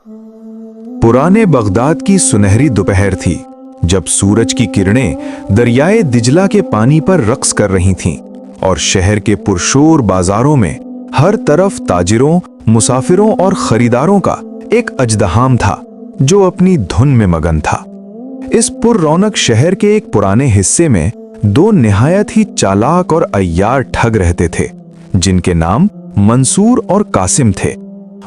पुराने बगदाद की सुनहरी दोपहर थी, जब सूरज की किरणें दरियाए दिजला के पानी पर रक्स कर रही थीं और शहर के पुरशोर बाजारों में हर तरफ ताजिरों, मुसाफिरों और खरीदारों का एक अजदहाम था जो अपनी धुन में मगन था। इस पुररौनक शहर के एक पुराने हिस्से में दो निहायत ही चालाक और अय्यार ठग रहते थे, जिनके नाम मंसूर और कासिम थे,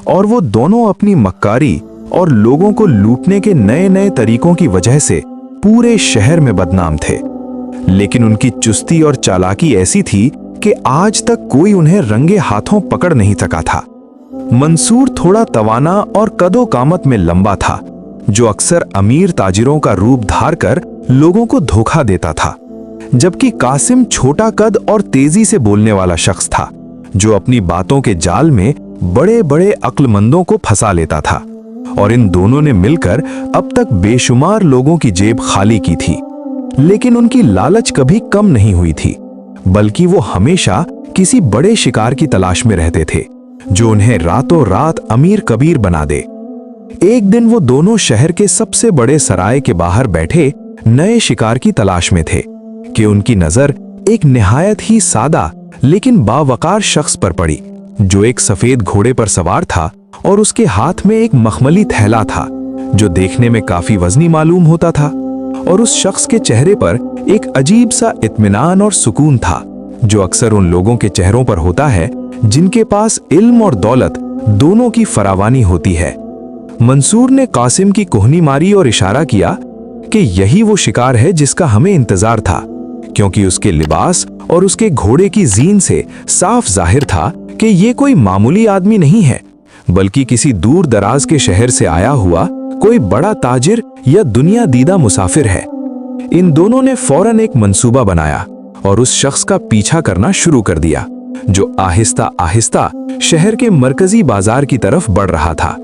और वो दोनों अपनी मक्कारी और लोगों को लूटने के नए नए तरीकों की वजह से पूरे शहर में बदनाम थे। लेकिन उनकी चुस्ती और चालाकी ऐसी थी कि आज तक कोई उन्हें रंगे हाथों पकड़ नहीं सका था। मंसूर थोड़ा तवाना और कदो कामत में लंबा था, जो अक्सर अमीर ताजिरों का रूप धार कर लोगों को धोखा देता था, जबकि कासिम छोटा कद और तेजी से बोलने वाला शख्स था, जो अपनी बातों के जाल में बड़े बड़े अक्लमंदों को फंसा लेता था। और इन दोनों ने मिलकर अब तक बेशुमार लोगों की जेब खाली की थी। लेकिन उनकी लालच कभी कम नहीं हुई थी, बल्कि वो हमेशा किसी बड़े शिकार की तलाश में रहते थे, जो उन्हें रातों रात अमीर कबीर बना दे। एक दिन वो दोनों शहर के सबसे बड़े सराय के बाहर बैठे नए शिकार की तलाश में थे कि उनकी नजर एक निहायत ही सादा लेकिन बावकार शख्स पर पड़ी, जो एक सफेद घोड़े पर सवार था और उसके हाथ में एक मखमली थैला था, जो देखने में काफी वजनी मालूम होता था। और उस शख्स के चेहरे पर एक अजीब सा इत्मीनान और सुकून था, जो अक्सर उन लोगों के चेहरों पर होता है जिनके पास इल्म और दौलत दोनों की फरावानी होती है। मंसूर ने कासिम की कोहनी मारी और इशारा किया कि यही वो शिकार है जिसका हमें इंतजार था, क्योंकि उसके लिबास और उसके घोड़े की जीन से साफ जाहिर था कि ये कोई मामूली आदमी नहीं है, बल्कि किसी दूर दराज के शहर से आया हुआ कोई बड़ा ताजिर या दुनिया दीदा मुसाफिर है। इन दोनों ने फौरन एक मंसूबा बनाया और उस शख्स का पीछा करना शुरू कर दिया, जो आहिस्ता आहिस्ता शहर के मरकजी बाजार की तरफ बढ़ रहा था,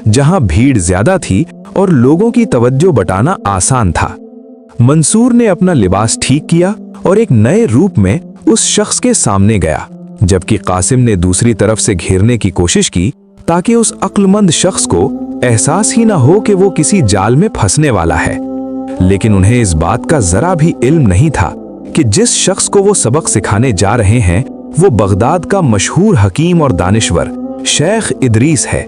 जहां भीड़ ज्यादा थी और लोगों की तवज्जो बटाना आसान था। मंसूर ने अपना लिबास ठीक किया और एक नए रूप में उस शख्स के सामने गया, जबकि कासिम ने दूसरी तरफ से घेरने की कोशिश की, ताकि उस अक्लमंद शख्स को एहसास ही ना हो कि वो किसी जाल में फंसने वाला है। लेकिन उन्हें इस बात का जरा भी इल्म नहीं था कि जिस शख्स को वो सबक सिखाने जा रहे हैं वो बगदाद का मशहूर हकीम और दानिश्वर शेख इदरीस है,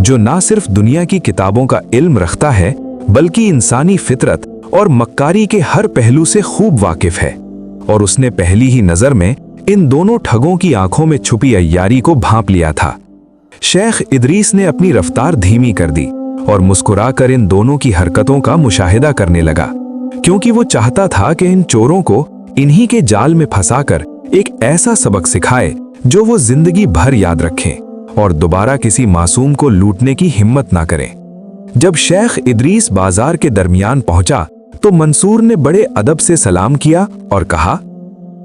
जो ना सिर्फ दुनिया की किताबों का इल्म रखता है, बल्कि इंसानी फितरत और मक्कारी के हर पहलू से खूब वाकिफ है। और उसने पहली ही नजर में इन दोनों ठगों की आंखों में छुपी अय्यारी को भांप लिया था। शेख इदरीस ने अपनी रफ्तार धीमी कर दी और मुस्कुराकर इन दोनों की हरकतों का मुशाहिदा करने लगा, क्योंकि वो चाहता था कि इन चोरों को इन्हीं के जाल में फंसाकर एक ऐसा सबक सिखाए जो वो जिंदगी भर याद रखें और दोबारा किसी मासूम को लूटने की हिम्मत ना करें। जब शेख इदरीस बाजार के दरमियान पहुंचा तो मंसूर ने बड़े अदब से सलाम किया और कहा,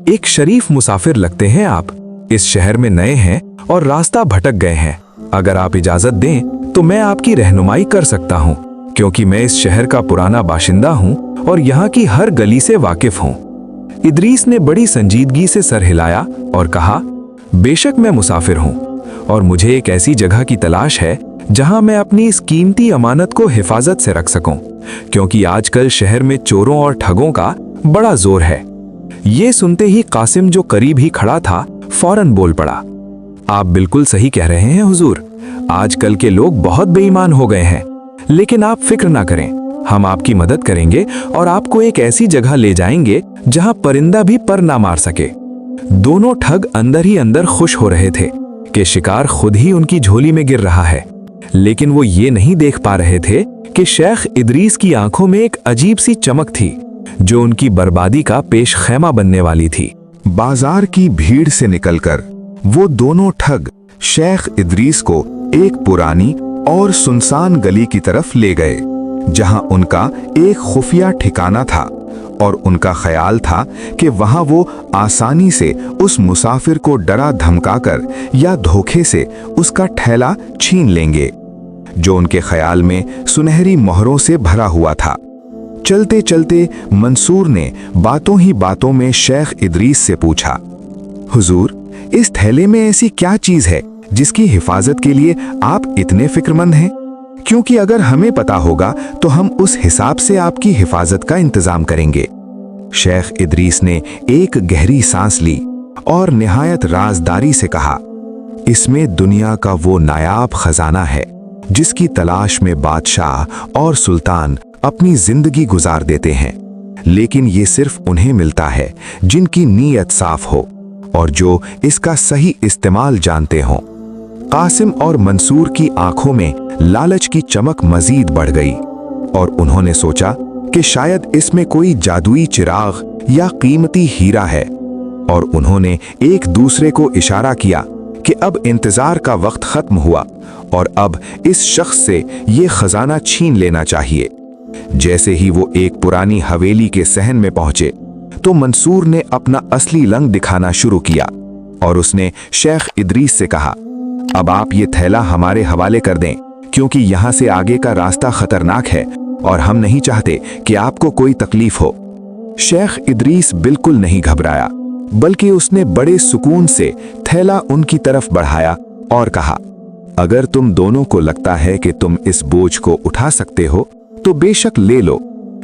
एक शरीफ मुसाफिर लगते हैं आप, इस शहर में नए हैं और रास्ता भटक गए हैं। अगर आप इजाजत दें तो मैं आपकी रहनुमाई कर सकता हूं, क्योंकि मैं इस शहर का पुराना बाशिंदा हूं और यहाँ की हर गली से वाकिफ हूं। इदरीस ने बड़ी संजीदगी से सर हिलाया और कहा, बेशक मैं मुसाफिर हूं और मुझे एक ऐसी जगह की तलाश है जहां मैं अपनी इस कीमती अमानत को हिफाजत से रख सकूं, क्योंकि आजकल शहर में चोरों और ठगों का बड़ा जोर है। ये सुनते ही कासिम, जो करीब ही खड़ा था, फौरन बोल पड़ा, आप बिल्कुल सही कह रहे हैं हुजूर, आजकल के लोग बहुत बेईमान हो गए हैं। लेकिन आप फिक्र ना करें, हम आपकी मदद करेंगे और आपको एक ऐसी जगह ले जाएंगे जहां परिंदा भी पर ना मार सके। दोनों ठग अंदर ही अंदर खुश हो रहे थे कि शिकार खुद ही उनकी झोली में गिर रहा है, लेकिन वो ये नहीं देख पा रहे थे कि शेख इदरीस की आंखों में एक अजीब सी चमक थी, जो उनकी बर्बादी का पेश खैमा बनने वाली थी। बाजार की भीड़ से निकलकर वो दोनों ठग शेख इदरीस को एक पुरानी और सुनसान गली की तरफ ले गए, जहां उनका एक खुफिया ठिकाना था और उनका ख्याल था कि वहां वो आसानी से उस मुसाफिर को डरा धमकाकर या धोखे से उसका ठेला छीन लेंगे, जो उनके ख्याल में सुनहरी मोहरों से भरा हुआ था। चलते चलते मंसूर ने बातों ही बातों में शेख इदरीस से पूछा, हुजूर, इस थैले में ऐसी क्या चीज है जिसकी हिफाजत के लिए आप इतने फिक्रमंद हैं? क्योंकि अगर हमें पता होगा तो हम उस हिसाब से आपकी हिफाजत का इंतजाम करेंगे। शेख इदरीस ने एक गहरी सांस ली और निहायत राजदारी से कहा, इसमें दुनिया का वो नायाब खजाना है जिसकी तलाश में बादशाह और सुल्तान अपनी जिंदगी गुजार देते हैं, लेकिन ये सिर्फ उन्हें मिलता है जिनकी नीयत साफ हो और जो इसका सही इस्तेमाल जानते हों। कासिम और मंसूर की आंखों में लालच की चमक मजीद बढ़ गई और उन्होंने सोचा कि शायद इसमें कोई जादुई चिराग या कीमती हीरा है, और उन्होंने एक दूसरे को इशारा किया कि अब इंतजार का वक्त खत्म हुआ और अब इस शख्स से ये खजाना छीन लेना चाहिए। जैसे ही वो एक पुरानी हवेली के सहन में पहुंचे तो मंसूर ने अपना असली रंग दिखाना शुरू किया और उसने शेख इदरीस से कहा, अब आप ये थैला हमारे हवाले कर दें, क्योंकि यहाँ से आगे का रास्ता खतरनाक है और हम नहीं चाहते कि आपको कोई तकलीफ हो। शेख इदरीस बिल्कुल नहीं घबराया, बल्कि उसने बड़े सुकून से थैला उनकी तरफ बढ़ाया और कहा, अगर तुम दोनों को लगता है कि तुम इस बोझ को उठा सकते हो तो बेशक ले लो,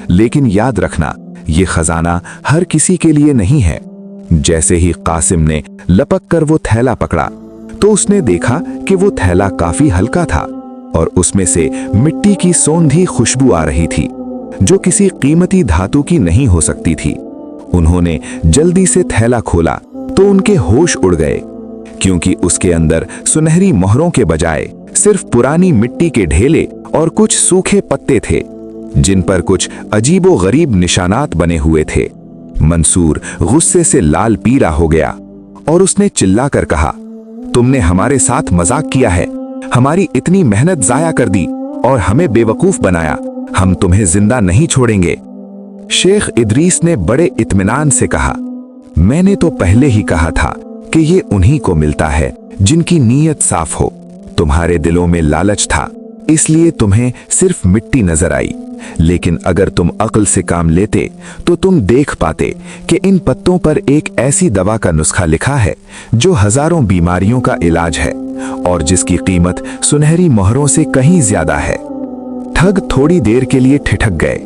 लेकिन याद रखना ये खजाना हर किसी के लिए नहीं है। जैसे ही कासिम ने लपक कर वो थैला पकड़ा तो उसने देखा कि वो थैला काफी हल्का था और उसमें से मिट्टी की सौंधी खुशबू आ रही थी जो किसी कीमती धातु की नहीं हो सकती थी। उन्होंने जल्दी से थैला खोला तो उनके होश उड़ गए, क्योंकि उसके अंदर सुनहरी मोहरों के बजाय सिर्फ पुरानी मिट्टी के ढेले और कुछ सूखे पत्ते थे, जिन पर कुछ अजीबो गरीब निशानात बने हुए थे। मंसूर गुस्से से लाल पीला हो गया और उसने चिल्लाकर कहा, तुमने हमारे साथ मजाक किया है, हमारी इतनी मेहनत जाया कर दी और हमें बेवकूफ बनाया, हम तुम्हें जिंदा नहीं छोड़ेंगे। शेख इदरीस ने बड़े इत्मीनान से कहा, मैंने तो पहले ही कहा था कि ये उन्हीं को मिलता है जिनकी नीयत साफ हो। तुम्हारे दिलों में लालच था, इसलिए तुम्हें सिर्फ मिट्टी नजर आई, लेकिन अगर तुम अक्ल से काम लेते तो तुम देख पाते कि इन पत्तों पर एक ऐसी दवा का नुस्खा लिखा है जो हजारों बीमारियों का इलाज है और जिसकी कीमत सुनहरी मोहरों से कहीं ज्यादा है। ठग थोड़ी देर के लिए ठिठक गए,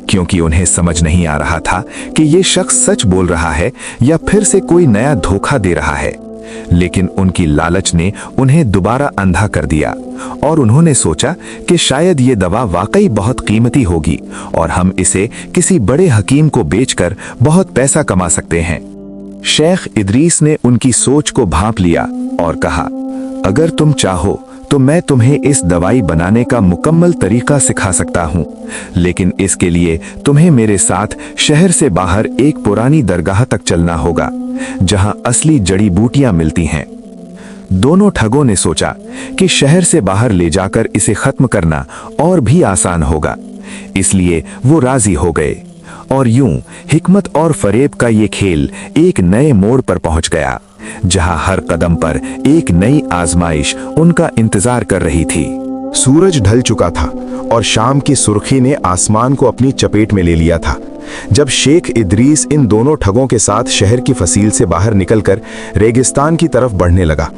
क्योंकि उन्हें समझ नहीं आ रहा था कि ये शख्स सच बोल रहा है या फिर से कोई नया धोखा दे रहा है, लेकिन उनकी लालच ने उन्हें दोबारा अंधा कर दिया और उन्होंने सोचा कि शायद ये दवा वाकई बहुत कीमती होगी और हम इसे किसी बड़े हकीम को बेचकर बहुत पैसा कमा सकते हैं। शेख इदरीस ने उनकी सोच को भांप लिया और कहा, अगर तुम चाहो तो मैं तुम्हें इस दवाई बनाने का मुकम्मल तरीका सिखा सकता हूँ, लेकिन इसके लिए तुम्हें मेरे साथ शहर से बाहर एक पुरानी दरगाह तक चलना होगा जहां असली जड़ी बूटियां मिलती हैं। दोनों ठगों ने सोचा कि शहर से बाहर ले जाकर इसे खत्म करना और भी आसान होगा, इसलिए वो राजी हो गए और यूं हिकमत और फरेब का ये खेल एक नए मोड़ पर पहुंच गया, जहां हर कदम पर एक नई आजमाइश उनका इंतजार कर रही थी। सूरज ढल चुका था और शाम की सुर्खी ने आसमान को अपनी चपेट में ले लिया था जब शेख इदरीस इन दोनों ठगों के साथ शहर की फसील से बाहर निकलकर रेगिस्तान की तरफ बढ़ने लगा,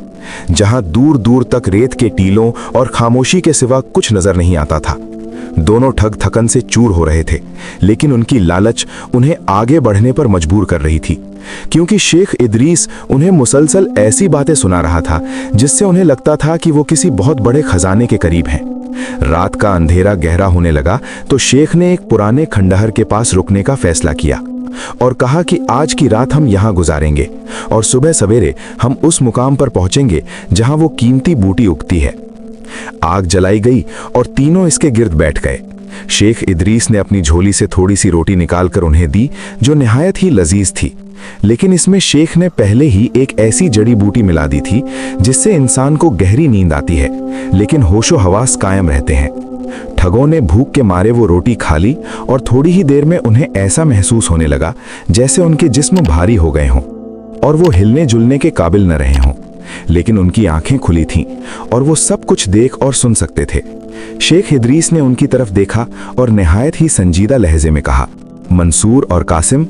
जहां दूर दूर तक रेत के टीलों और खामोशी के सिवा कुछ नजर नहीं आता था। दोनों ठग थकन से चूर हो रहे थे, लेकिन उनकी लालच उन्हें आगे बढ़ने पर मजबूर कर रही थी, क्योंकि शेख इदरीस उन्हें मुसलसल ऐसी बातें सुना रहा था जिससे उन्हें लगता था कि वो किसी बहुत बड़े खजाने के करीब हैं। रात का अंधेरा गहरा होने लगा तो शेख ने एक पुराने खंडहर के पास रुकने का फैसला किया और कहा कि आज की रात हम यहाँ गुजारेंगे और सुबह सवेरे हम उस मुकाम पर पहुंचेंगे जहां वो कीमती बूटी उगती है। आग जलाई गई और तीनों इसके गिर्द बैठ गए। शेख इदरीस ने अपनी झोली से थोड़ी सी रोटी निकालकर उन्हें दी जो निहायत ही लजीज थी, लेकिन इसमें शेख ने पहले ही एक ऐसी जड़ी बूटी मिला दी थी जिससे इंसान को गहरी नींद आती है लेकिन होशो हवास कायम रहते हैं। ठगों ने भूख के मारे वो रोटी खा ली और थोड़ी ही देर में उन्हें ऐसा महसूस होने लगा जैसे उनके जिस्म भारी हो गए हों और वो हिलने जुलने के काबिल न रहे हों, लेकिन उनकी आंखें खुली थीं और वो सब कुछ देख और सुन सकते थे। शेख इदरीस ने उनकी तरफ देखा और निहायत ही संजीदा लहजे में कहा, मंसूर और कासिम,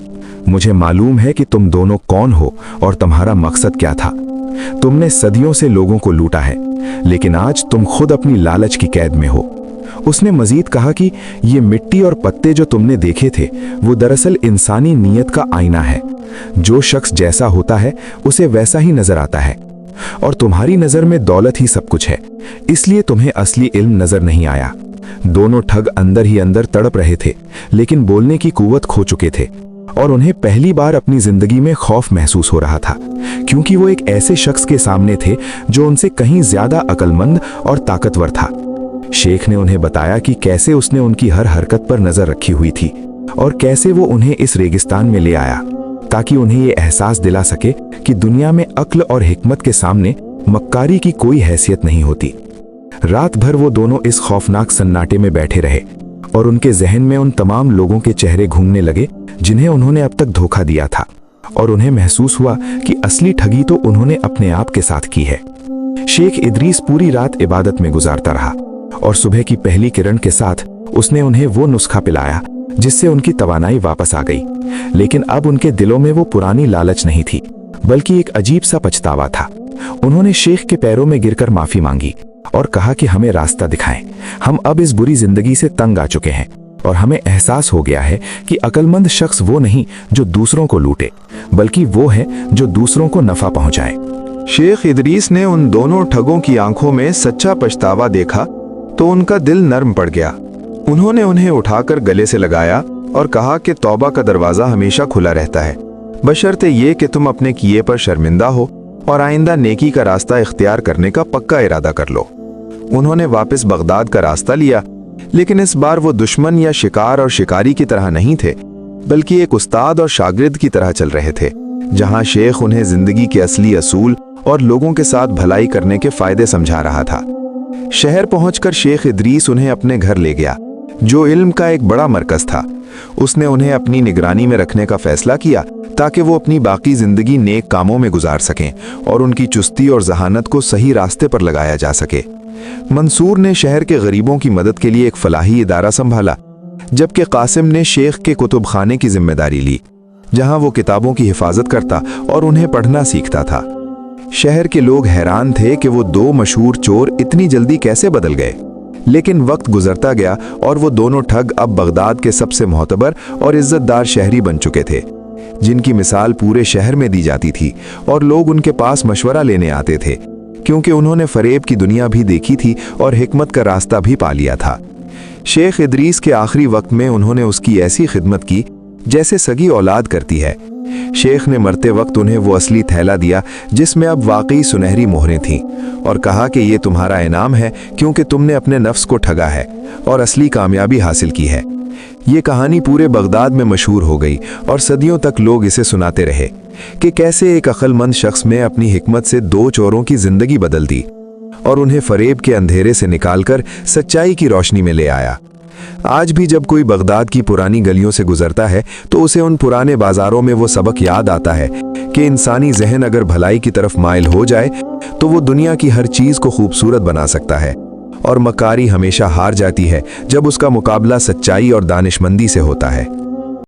मुझे मालूम है कि तुम दोनों कौन हो और तुम्हारा मकसद क्या था। तुमने सदियों से लोगों को लूटा है, लेकिन आज तुम खुद अपनी लालच की कैद में हो। उसने मजीद कहा कि ये मिट्टी और पत्ते जो तुमने देखे थे वो दरअसल इंसानी नीयत का आईना है। जो शख्स जैसा होता है उसे वैसा ही नजर आता है, और तुम्हारी नजर में दौलत ही सब कुछ है, इसलिए तुम्हें असली इल्म नजर नहीं आया। दोनों ठग अंदर ही अंदर तड़प रहे थे, लेकिन बोलने की कुव्वत खो चुके थे, और उन्हें पहली बार अपनी जिंदगी में खौफ महसूस हो रहा था, क्योंकि वो एक ऐसे शख्स के सामने थे जो उनसे कहीं ज्यादा अक्लमंद और ताकतवर था। शेख ने उन्हें बताया कि कैसे उसने उनकी हर हरकत पर नजर रखी हुई थी और कैसे वो उन्हें इस रेगिस्तान में ले आया ताकि उन्हें ये एहसास दिला सके कि दुनिया में अक्ल और हिकमत के सामने मक्कारी की कोई हैसियत नहीं होती। रात भर वो दोनों इस खौफनाक सन्नाटे में बैठे रहे और उनके जहन में उन तमाम लोगों के चेहरे घूमने लगे जिन्हें उन्होंने अब तक धोखा दिया था, और उन्हें महसूस हुआ कि असली ठगी तो उन्होंने अपने आप के साथ की है। शेख इदरीस पूरी रात इबादत में गुजारता रहा और सुबह की पहली किरण के साथ उसने उन्हें वो नुस्खा पिलाया जिससे उनकी तवानाई वापस आ गई। लेकिन अब उनके दिलों में वो पुरानी लालच नहीं थी, बल्कि एक अजीब सा पछतावा था। उन्होंने शेख के पैरों में गिरकर माफी मांगी और कहा कि हमें रास्ता दिखाएं। हम अब इस बुरी जिंदगी से तंग आ चुके हैं और हमें एहसास हो गया है कि अक्लमंद शख्स वो नहीं जो दूसरों को लूटे, बल्कि वो है जो दूसरों को नफा पहुंचाए। शेख इदरीस ने उन दोनों ठगों की आंखों में सच्चा पछतावा देखा तो उनका दिल नर्म पड़ गया। उन्होंने उन्हें उठाकर गले से लगाया और कहा कि तौबा का दरवाजा हमेशा खुला रहता है, बशर्ते ये कि तुम अपने किए पर शर्मिंदा हो और आइंदा नेकी का रास्ता इख्तियार करने का पक्का इरादा कर लो। उन्होंने वापस बगदाद का रास्ता लिया, लेकिन इस बार वो दुश्मन या शिकार और शिकारी की तरह नहीं थे, बल्कि एक उस्ताद और शागिर्द की तरह चल रहे थे, जहां शेख उन्हें जिंदगी के असली असूल और लोगों के साथ भलाई करने के फायदे समझा रहा था। शहर पहुंचकर शेख इदरीस उन्हें अपने घर ले गया, जो इल्म का एक बड़ा मरकज था। उसने उन्हें अपनी निगरानी में रखने का फैसला किया ताकि वो अपनी बाकी जिंदगी नेक कामों में गुजार सकें और उनकी चुस्ती और जहानत को सही रास्ते पर लगाया जा सके। मंसूर ने शहर के गरीबों की मदद के लिए एक फलाही इदारा संभाला, जबकि कासिम ने शेख के कुतुब खाने की जिम्मेदारी ली, जहां वो किताबों की हिफाजत करता और उन्हें पढ़ना सीखता था। शहर के लोग हैरान थे कि वो दो मशहूर चोर इतनी जल्दी कैसे बदल गए, लेकिन वक्त गुजरता गया और वो दोनों ठग अब बगदाद के सबसे मोहतबर और इज्जतदार शहरी बन चुके थे, जिनकी मिसाल पूरे शहर में दी जाती थी और लोग उनके पास मशवरा लेने आते थे, क्योंकि उन्होंने फरेब की दुनिया भी देखी थी और हिकमत का रास्ता भी पा लिया था। शेख इदरीस के आखिरी वक्त में उन्होंने उसकी ऐसी खिदमत की जैसे सगी औलाद करती है। शेख ने मरते वक्त उन्हें वो असली थैला दिया जिसमें अब वाकई सुनहरी मोहरें थीं, और कहा कि ये तुम्हारा इनाम है क्योंकि तुमने अपने नफ्स को ठगा है और असली कामयाबी हासिल की है। ये कहानी पूरे बगदाद में मशहूर हो गई और सदियों तक लोग इसे सुनाते रहे कि कैसे एक अक्लमंद शख्स ने अपनी हिकमत से दो चोरों की जिंदगी बदल दी और उन्हें फरेब के अंधेरे से निकालकर सच्चाई की रोशनी में ले आया। आज भी जब कोई बगदाद की पुरानी गलियों से गुजरता है तो उसे उन पुराने बाजारों में वो सबक याद आता है कि इंसानी जहन अगर भलाई की तरफ माइल हो जाए तो वो दुनिया की हर चीज को खूबसूरत बना सकता है, और मकारी हमेशा हार जाती है जब उसका मुकाबला सच्चाई और दानिशमंदी से होता है।